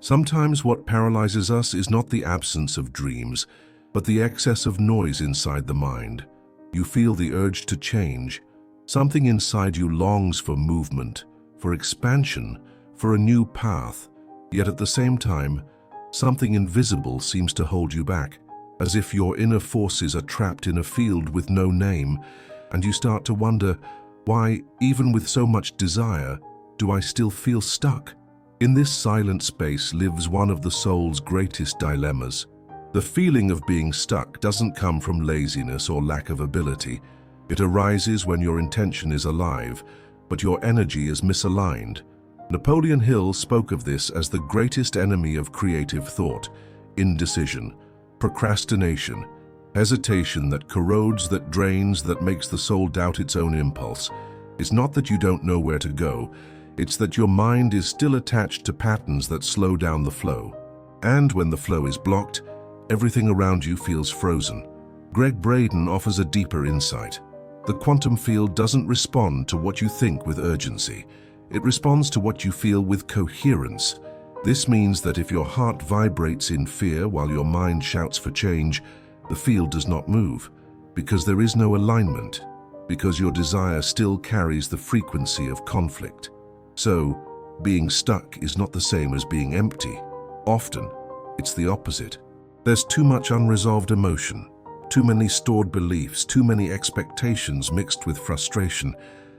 Sometimes what paralyzes us is not the absence of dreams, but the excess of noise inside the mind. You feel the urge to change. Something inside you longs for movement, for expansion, for a new path. Yet at the same time, something invisible seems to hold you back, as if your inner forces are trapped in a field with no name, and you start to wonder, why, even with so much desire, do I still feel stuck? In this silent space lives one of the soul's greatest dilemmas. The feeling of being stuck doesn't come from laziness or lack of ability. It arises when your intention is alive, but your energy is misaligned. Napoleon Hill spoke of this as the greatest enemy of creative thought: indecision, procrastination, hesitation that corrodes, that drains, that makes the soul doubt its own impulse. It's not that you don't know where to go, it's that your mind is still attached to patterns that slow down the flow. And when the flow is blocked, everything around you feels frozen. Greg Braden offers a deeper insight. The quantum field doesn't respond to what you think with urgency. It responds to what you feel with coherence. This means that if your heart vibrates in fear while your mind shouts for change, the field does not move, because there is no alignment, because your desire still carries the frequency of conflict. So, being stuck is not the same as being empty. Often, it's the opposite. There's too much unresolved emotion, too many stored beliefs, too many expectations mixed with frustration,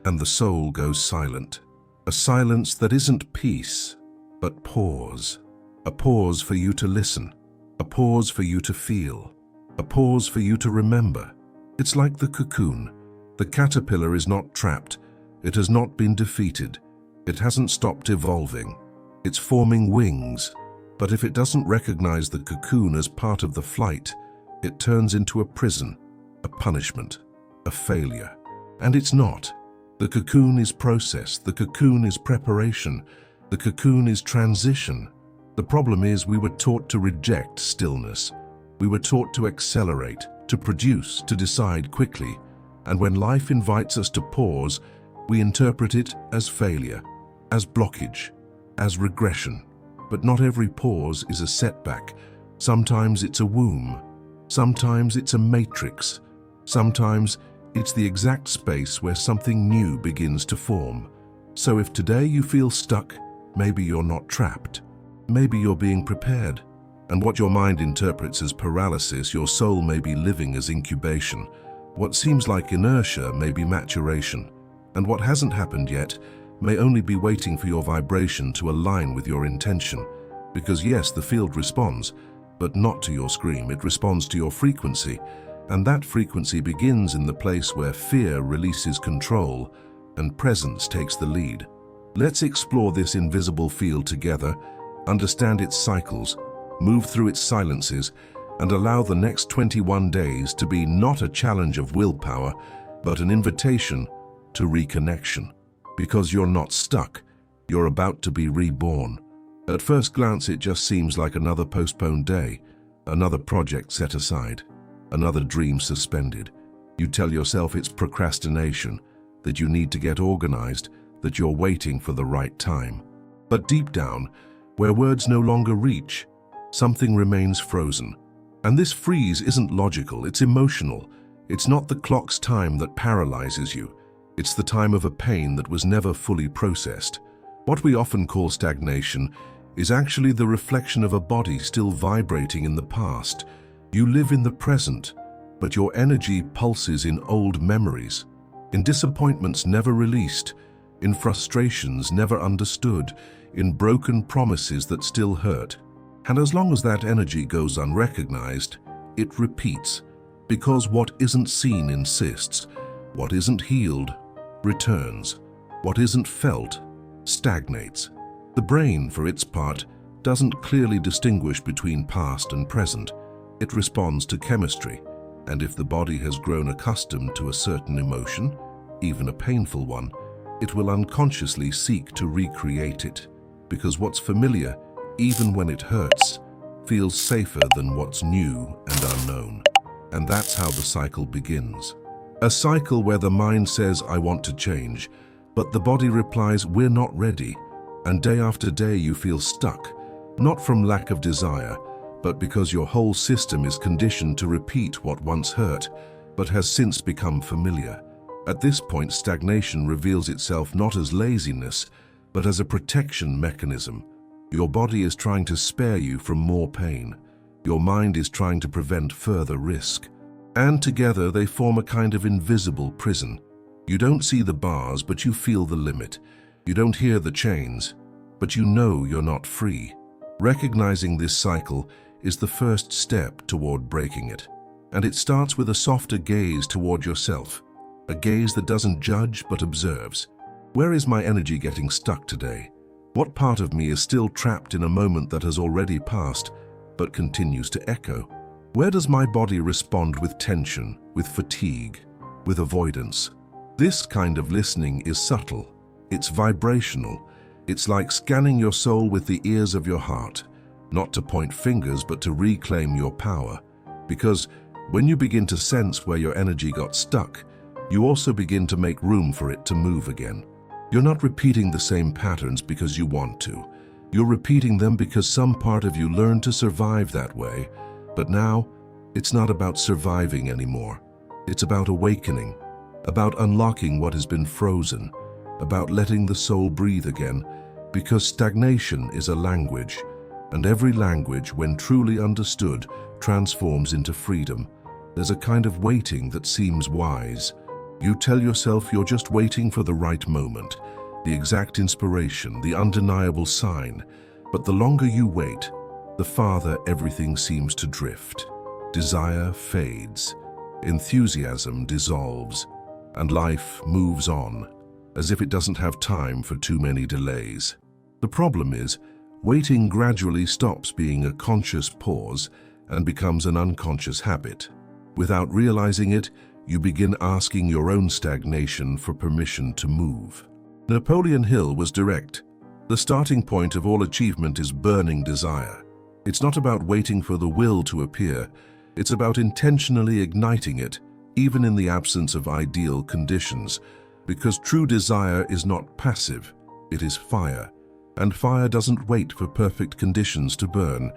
and the soul goes silent. A silence that isn't peace, but pause. A pause for you to listen, a pause for you to feel, a pause for you to remember. It's like the cocoon. The caterpillar is not trapped. It has not been defeated. It hasn't stopped evolving. It's forming wings. But if it doesn't recognize the cocoon as part of the flight, it turns into a prison, a punishment, a failure. And it's not. The cocoon is process. The cocoon is preparation. The cocoon is transition. The problem is we were taught to reject stillness. We were taught to accelerate, to produce, to decide quickly. And when life invites us to pause, we interpret it as failure, as blockage, as regression. But not every pause is a setback. Sometimes it's a womb. Sometimes it's a matrix. Sometimes it's the exact space where something new begins to form. So if today you feel stuck, maybe you're not trapped. Maybe you're being prepared. And what your mind interprets as paralysis, your soul may be living as incubation. What seems like inertia may be maturation. And what hasn't happened yet may only be waiting for your vibration to align with your intention. Because yes, the field responds, but not to your scream. It responds to your frequency. And that frequency begins in the place where fear releases control and presence takes the lead. Let's explore this invisible field together, understand its cycles, move through its silences, and allow the next 21 days to be not a challenge of willpower, but an invitation to reconnection. Because you're not stuck, you're about to be reborn. At first glance, it just seems like another postponed day, another project set aside, another dream suspended. You tell yourself it's procrastination, that you need to get organized, that you're waiting for the right time. But deep down, where words no longer reach, something remains frozen. And this freeze isn't logical, it's emotional. It's not the clock's time that paralyzes you. It's the time of a pain that was never fully processed. What we often call stagnation is actually the reflection of a body still vibrating in the past. You live in the present, but your energy pulses in old memories, in disappointments never released, in frustrations never understood, in broken promises that still hurt. And as long as that energy goes unrecognized, it repeats, because what isn't seen insists, what isn't healed returns, what isn't felt stagnates. The brain, for its part, doesn't clearly distinguish between past and present. It responds to chemistry, and if the body has grown accustomed to a certain emotion, even a painful one, it will unconsciously seek to recreate it, because what's familiar, even when it hurts, feels safer than what's new and unknown. And that's how the cycle begins. A cycle where the mind says, I want to change, but the body replies, we're not ready. And day after day you feel stuck, Not from lack of desire, but because your whole system is conditioned to repeat what once hurt, but has since become familiar. At this point, stagnation reveals itself not as laziness, but as a protection mechanism. Your body is trying to spare you from more pain. Your mind is trying to prevent further risk. And together they form a kind of invisible prison. You don't see the bars, but you feel the limit. You don't hear the chains, but you know you're not free. Recognizing this cycle is the first step toward breaking it. And it starts with a softer gaze toward yourself, a gaze that doesn't judge but observes. Where is my energy getting stuck today? What part of me is still trapped in a moment that has already passed but continues to echo? Where does my body respond with tension, with fatigue, with avoidance? This kind of listening is subtle. It's vibrational. It's like scanning your soul with the ears of your heart, not to point fingers but to reclaim your power. Because when you begin to sense where your energy got stuck, you also begin to make room for it to move again. You're not repeating the same patterns because you want to. You're repeating them because some part of you learned to survive that way. But now, it's not about surviving anymore. It's about awakening, about unlocking what has been frozen, about letting the soul breathe again, because stagnation is a language, and every language, when truly understood, transforms into freedom. There's a kind of waiting that seems wise. You tell yourself you're just waiting for the right moment, the exact inspiration, the undeniable sign. But the longer you wait, the farther everything seems to drift. Desire fades, enthusiasm dissolves, and life moves on, as if it doesn't have time for too many delays. The problem is, waiting gradually stops being a conscious pause and becomes an unconscious habit. Without realizing it, you begin asking your own stagnation for permission to move. Napoleon Hill was direct. The starting point of all achievement is burning desire. It's not about waiting for the will to appear. It's about intentionally igniting it, even in the absence of ideal conditions, because true desire is not passive, it is fire. And fire doesn't wait for perfect conditions to burn.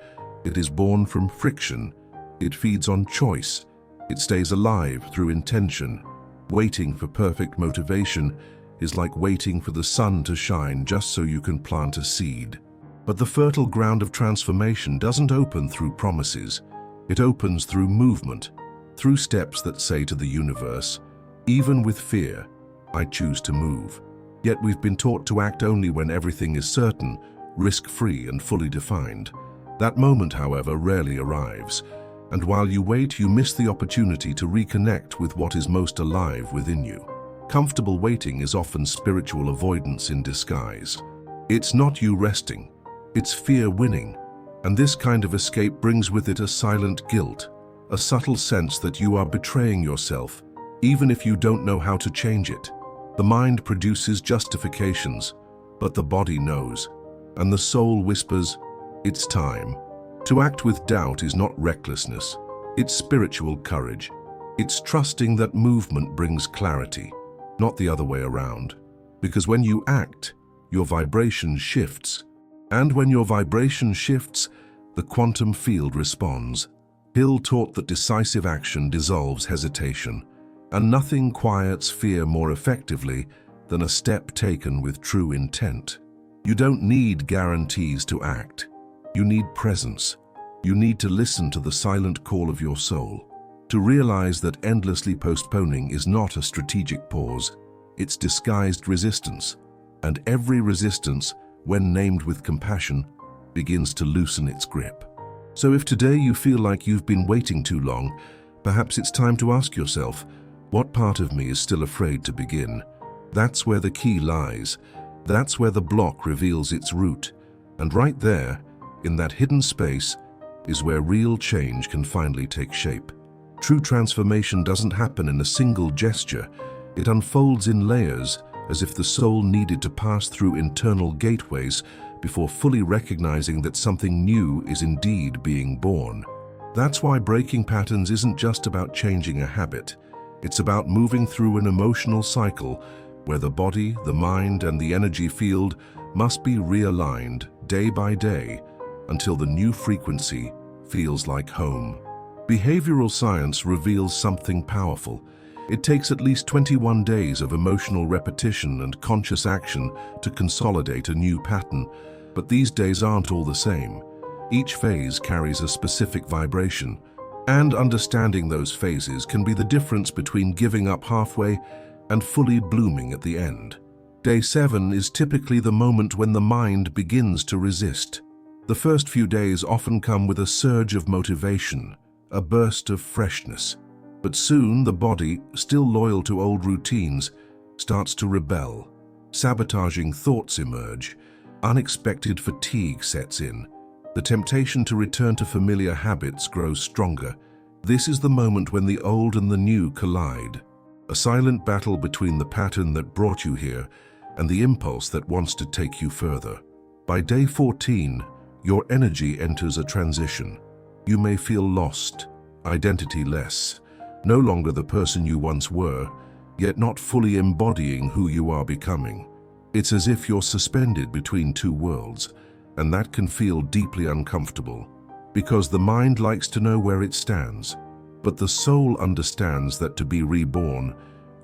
It is born from friction. It feeds on choice. It stays alive through intention. Waiting for perfect motivation is like waiting for the sun to shine just so you can plant a seed. But the fertile ground of transformation doesn't open through promises. It opens through movement, through steps that say to the universe, even with fear, I choose to move. Yet we've been taught to act only when everything is certain, risk-free and fully defined. That moment, however, rarely arrives. And while you wait, you miss the opportunity to reconnect with what is most alive within you. Comfortable waiting is often spiritual avoidance in disguise. It's not you resting, it's fear winning. And this kind of escape brings with it a silent guilt, a subtle sense that you are betraying yourself, even if you don't know how to change it. The mind produces justifications, but the body knows, and the soul whispers, it's time. To act with doubt is not recklessness, it's spiritual courage. It's trusting that movement brings clarity, not the other way around. Because when you act, your vibration shifts. And when your vibration shifts, the quantum field responds. Hill taught that decisive action dissolves hesitation, and nothing quiets fear more effectively than a step taken with true intent. You don't need guarantees to act. You need presence. You need to listen to the silent call of your soul, to realize that endlessly postponing is not a strategic pause, it's disguised resistance, and every resistance, when named with compassion, begins to loosen its grip. So if today you feel like you've been waiting too long, perhaps it's time to ask yourself, what part of me is still afraid to begin? That's where the key lies. That's where the block reveals its root. And right there, in that hidden space, is where real change can finally take shape. True transformation doesn't happen in a single gesture. It unfolds in layers, as if the soul needed to pass through internal gateways before fully recognizing that something new is indeed being born. That's why breaking patterns isn't just about changing a habit. It's about moving through an emotional cycle where the body, the mind, and the energy field must be realigned day by day until the new frequency feels like home. Behavioral science reveals something powerful. It takes at least 21 days of emotional repetition and conscious action to consolidate a new pattern, but these days aren't all the same. Each phase carries a specific vibration, and understanding those phases can be the difference between giving up halfway and fully blooming at the end. Day 7 is typically the moment when the mind begins to resist. The first few days often come with a surge of motivation, a burst of freshness. But soon the body, still loyal to old routines, starts to rebel. Sabotaging thoughts emerge. Unexpected fatigue sets in. The temptation to return to familiar habits grows stronger. This is the moment when the old and the new collide. A silent battle between the pattern that brought you here and the impulse that wants to take you further. By day 14, your energy enters a transition. You may feel lost, identity-less, no longer the person you once were, yet not fully embodying who you are becoming. It's as if you're suspended between two worlds, and that can feel deeply uncomfortable, because the mind likes to know where it stands. But the soul understands that to be reborn,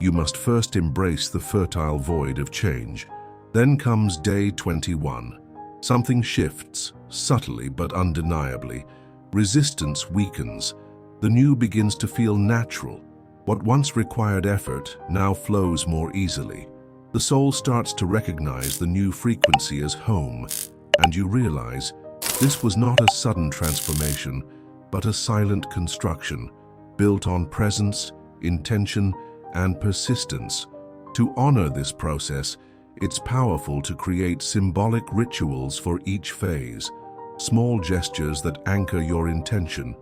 you must first embrace the fertile void of change. Then comes day 21. Something shifts, subtly but undeniably. Resistance weakens. The new begins to feel natural. What once required effort now flows more easily. The soul starts to recognize the new frequency as home, and you realize this was not a sudden transformation, but a silent construction, built on presence, intention, and persistence. To honor this process, it's powerful to create symbolic rituals for each phase, small gestures that anchor your intention.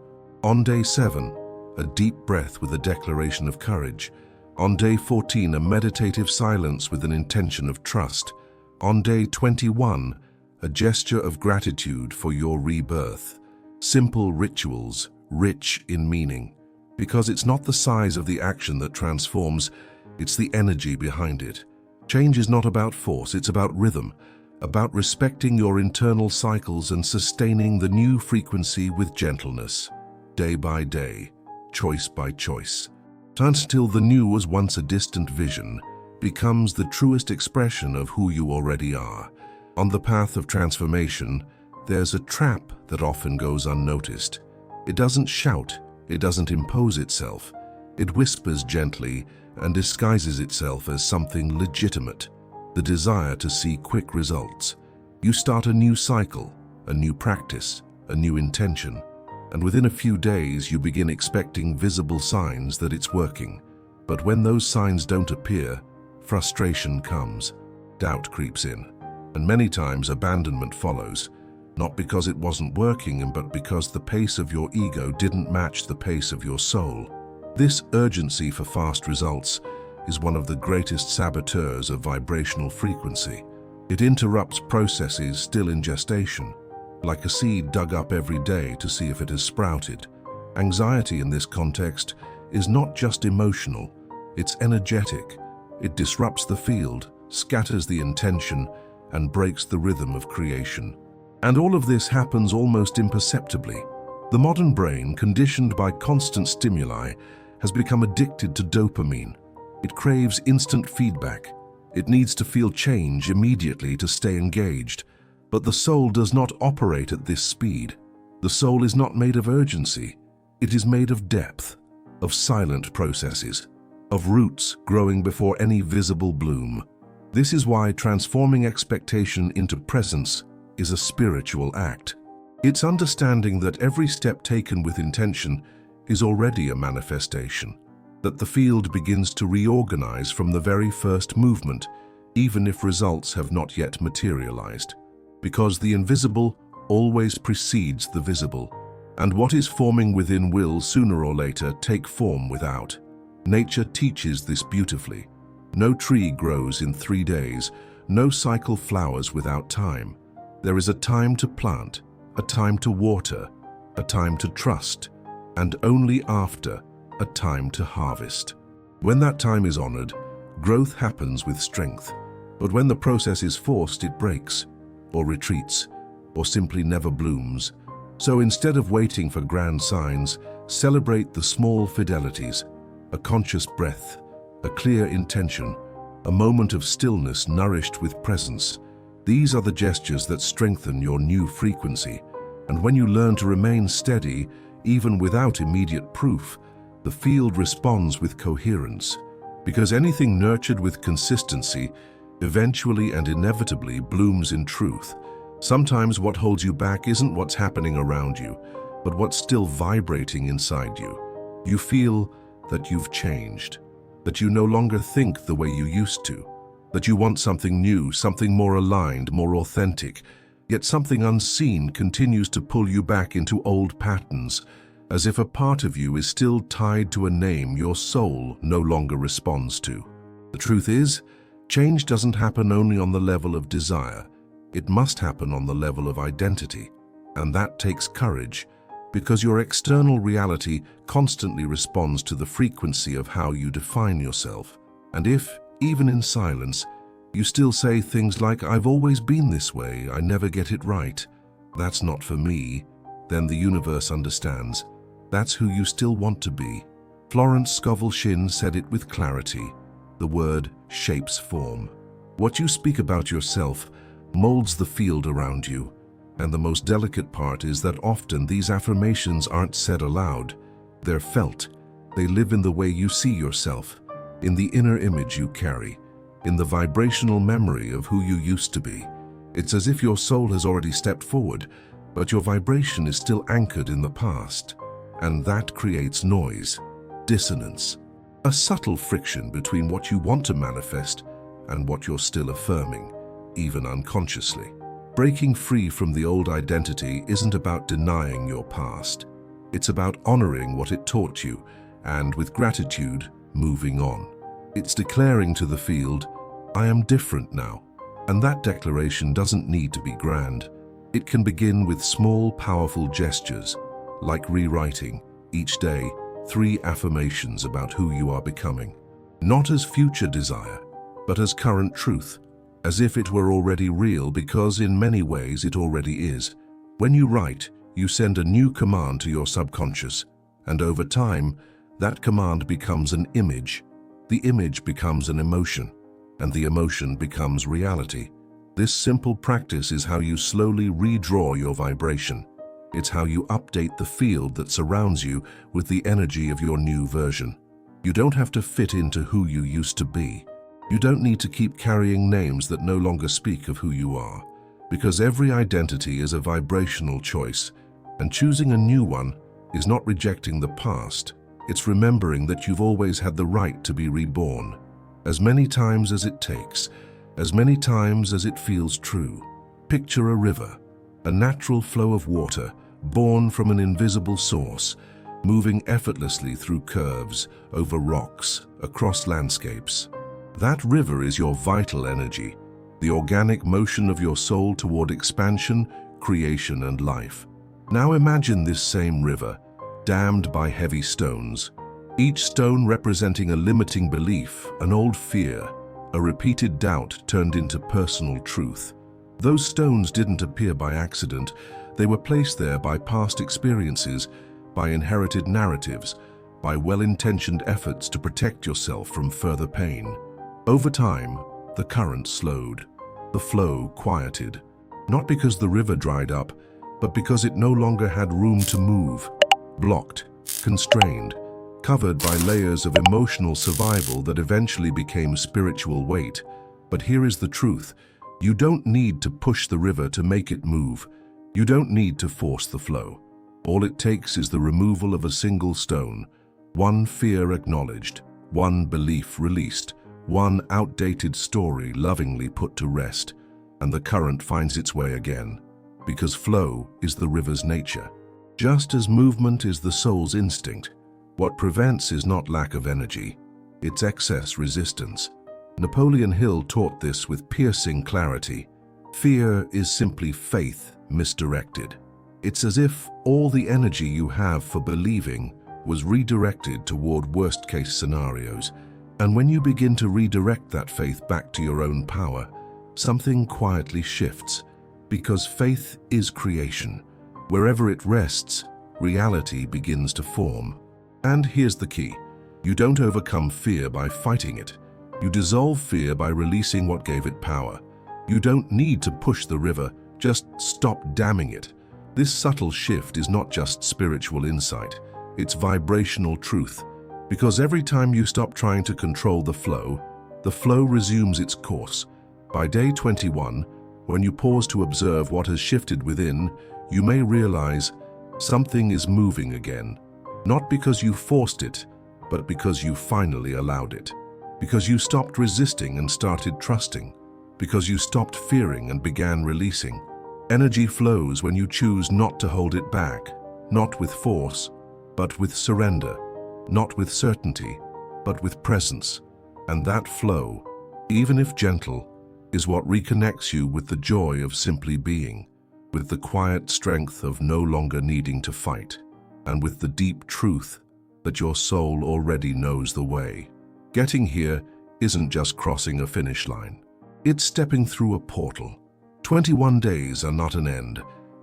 On day 7, a deep breath with a declaration of courage. On day 14, a meditative silence with an intention of trust. On day 21, a gesture of gratitude for your rebirth. Simple rituals, rich in meaning. Because it's not the size of the action that transforms, it's the energy behind it. Change is not about force, it's about rhythm, about respecting your internal cycles and sustaining the new frequency with gentleness. Day by day, choice by choice, until the new was once a distant vision, becomes the truest expression of who you already are. On the path of transformation, there's a trap that often goes unnoticed. It doesn't shout, it doesn't impose itself. It whispers gently and disguises itself as something legitimate, the desire to see quick results. You start a new cycle, a new practice, a new intention, and within a few days you begin expecting visible signs that it's working. But when those signs don't appear, frustration comes, doubt creeps in, and many times abandonment follows, not because it wasn't working, but because the pace of your ego didn't match the pace of your soul. This urgency for fast results is one of the greatest saboteurs of vibrational frequency. It interrupts processes still in gestation, like a seed dug up every day to see if it has sprouted. Anxiety in this context is not just emotional, it's energetic. It disrupts the field, scatters the intention, and breaks the rhythm of creation. And all of this happens almost imperceptibly. The modern brain, conditioned by constant stimuli, has become addicted to dopamine. It craves instant feedback. It needs to feel change immediately to stay engaged. But the soul does not operate at this speed. The soul is not made of urgency. It is made of depth, of silent processes, of roots growing before any visible bloom. This is why transforming expectation into presence is a spiritual act. It's understanding that every step taken with intention is already a manifestation, that the field begins to reorganize from the very first movement, even if results have not yet materialized. Because the invisible always precedes the visible, and what is forming within will sooner or later take form without. Nature teaches this beautifully. No tree grows in 3 days, no cycle flowers without time. There is a time to plant, a time to water, a time to trust, and only after, a time to harvest. When that time is honored, growth happens with strength. But when the process is forced, it breaks or retreats. or simply never blooms. So instead of waiting for grand signs, celebrate the small fidelities, a conscious breath, a clear intention, a moment of stillness nourished with presence. These are the gestures that strengthen your new frequency. And when you learn to remain steady, even without immediate proof, the field responds with coherence. Because anything nurtured with consistency eventually and inevitably blooms in truth. Sometimes what holds you back isn't what's happening around you, but what's still vibrating inside you. You feel that you've changed, that you no longer think the way you used to, that you want something new, something more aligned, more authentic, yet something unseen continues to pull you back into old patterns, as if a part of you is still tied to a name your soul no longer responds to. The truth is, change doesn't happen only on the level of desire. It must happen on the level of identity. And that takes courage, because your external reality constantly responds to the frequency of how you define yourself. And if, even in silence, you still say things like, "I've always been this way, I never get it right, that's not for me," then the universe understands. That's who you still want to be. Florence Scovel Shinn said it with clarity. The word shapes form. What you speak about yourself molds the field around you. And the most delicate part is that often these affirmations aren't said aloud. They're felt. They live in the way you see yourself, in the inner image you carry, in the vibrational memory of who you used to be. It's as if your soul has already stepped forward, but your vibration is still anchored in the past. And that creates noise, dissonance, a subtle friction between what you want to manifest and what you're still affirming, even unconsciously. Breaking free from the old identity isn't about denying your past. It's about honoring what it taught you and, with gratitude, moving on. It's declaring to the field, "I am different now." And that declaration doesn't need to be grand. It can begin with small, powerful gestures, like rewriting, each day, 3 affirmations about who you are becoming. Not as future desire, but as current truth, as if it were already real, because in many ways it already is. When you write, you send a new command to your subconscious, and over time, that command becomes an image. The image becomes an emotion, and the emotion becomes reality. This simple practice is how you slowly redraw your vibration. It's how you update the field that surrounds you with the energy of your new version. You don't have to fit into who you used to be. You don't need to keep carrying names that no longer speak of who you are, because every identity is a vibrational choice, and choosing a new one is not rejecting the past. It's remembering that you've always had the right to be reborn, as many times as it takes, as many times as it feels true. Picture a river, a natural flow of water, born from an invisible source, moving effortlessly through curves, over rocks, across landscapes. That river is your vital energy, the organic motion of your soul toward expansion, creation, and life. Now imagine this same river, dammed by heavy stones, each stone representing a limiting belief, an old fear, a repeated doubt turned into personal truth. Those stones didn't appear by accident. They were placed there by past experiences, by inherited narratives, by well-intentioned efforts to protect yourself from further pain. Over time, the current slowed, the flow quieted, not because the river dried up, but because it no longer had room to move, blocked, constrained, covered by layers of emotional survival that eventually became spiritual weight. But here is the truth. You don't need to push the river to make it move. You don't need to force the flow. All it takes is the removal of a single stone, one fear acknowledged, one belief released, one outdated story lovingly put to rest, and the current finds its way again, because flow is the river's nature. Just as movement is the soul's instinct, what prevents is not lack of energy, it's excess resistance. Napoleon Hill taught this with piercing clarity. Fear is simply faith misdirected. It's as if all the energy you have for believing was redirected toward worst-case scenarios. And when you begin to redirect that faith back to your own power, something quietly shifts, Because faith is creation. Wherever it rests, reality begins to form. And here's the key. You don't overcome fear by fighting it. You dissolve fear by releasing what gave it power. You don't need to push the river, just stop damming it. This subtle shift is not just spiritual insight, it's vibrational truth. Because every time you stop trying to control the flow resumes its course. By day 21, when you pause to observe what has shifted within, you may realize something is moving again. Not because you forced it, but because you finally allowed it. Because you stopped resisting and started trusting. Because you stopped fearing and began releasing. Energy flows when you choose not to hold it back, not with force, but with surrender, not with certainty, but with presence. And that flow, even if gentle, is what reconnects you with the joy of simply being, with the quiet strength of no longer needing to fight, and with the deep truth that your soul already knows the way. Getting here isn't just crossing a finish line. It's stepping through a portal. 21 days are not an end.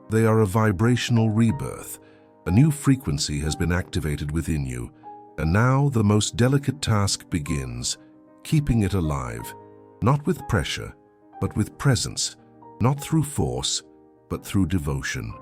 They are a vibrational rebirth. A new frequency has been activated within you, and now the most delicate task begins, keeping it alive, not with pressure, but with presence, not through force, but through devotion,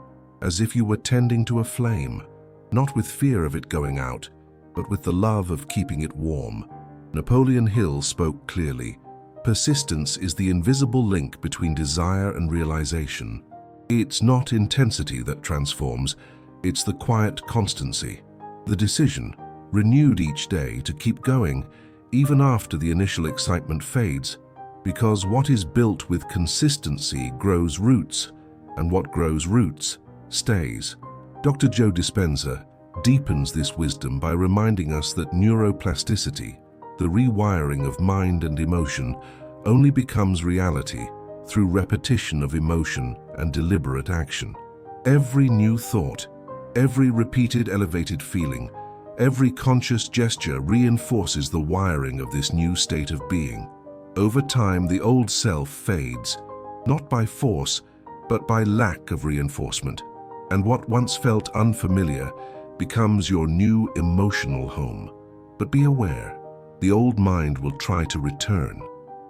as if you were tending to a flame, not with fear of it going out, but with the love of keeping it warm. Napoleon Hill spoke clearly. Persistence is the invisible link between desire and realization. It's not intensity that transforms, it's the quiet constancy, the decision, renewed each day to keep going, even after the initial excitement fades, because what is built with consistency grows roots, and what grows roots stays. Dr. Joe Dispenza deepens this wisdom by reminding us that neuroplasticity, the rewiring of mind and emotion, only becomes reality through repetition of emotion and deliberate action. Every new thought, every repeated elevated feeling, every conscious gesture reinforces the wiring of this new state of being. Over time, the old self fades, not by force, but by lack of reinforcement, and what once felt unfamiliar becomes your new emotional home. But be aware, the old mind will try to return.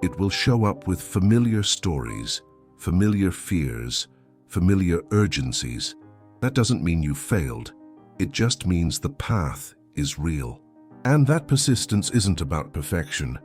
It will show up with familiar stories, familiar fears, familiar urgencies. That doesn't mean you failed. It just means the path is real. And that persistence isn't about perfection.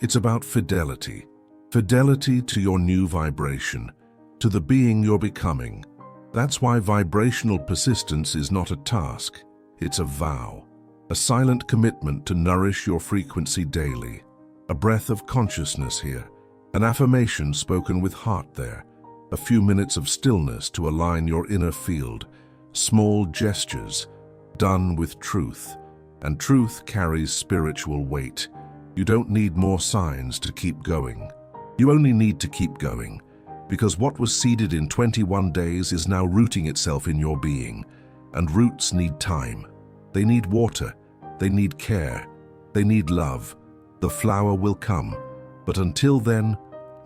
It's about fidelity. Fidelity to your new vibration, to the being you're becoming. That's why vibrational persistence is not a task. It's a vow, a silent commitment to nourish your frequency daily. A breath of consciousness here, an affirmation spoken with heart there, a few minutes of stillness to align your inner field, small gestures done with truth, and truth carries spiritual weight. You don't need more signs to keep going. You only need to keep going, because what was seeded in 21 days is now rooting itself in your being, and roots need time. They need water, they need care, they need love. The flower will come, but until then,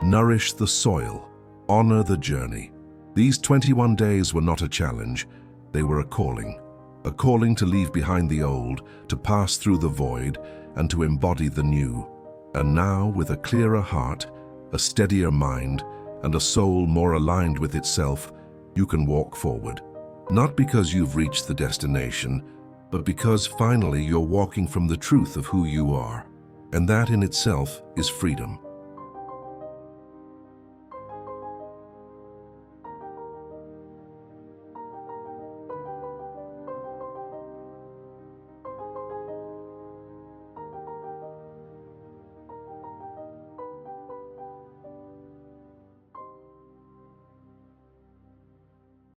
nourish the soil, honor the journey. These 21 days were not a challenge, they were a calling to leave behind the old, to pass through the void, and to embody the new. And now, with a clearer heart, a steadier mind, and a soul more aligned with itself, you can walk forward. Not because you've reached the destination, but because finally you're walking from the truth of who you are. And that in itself is freedom.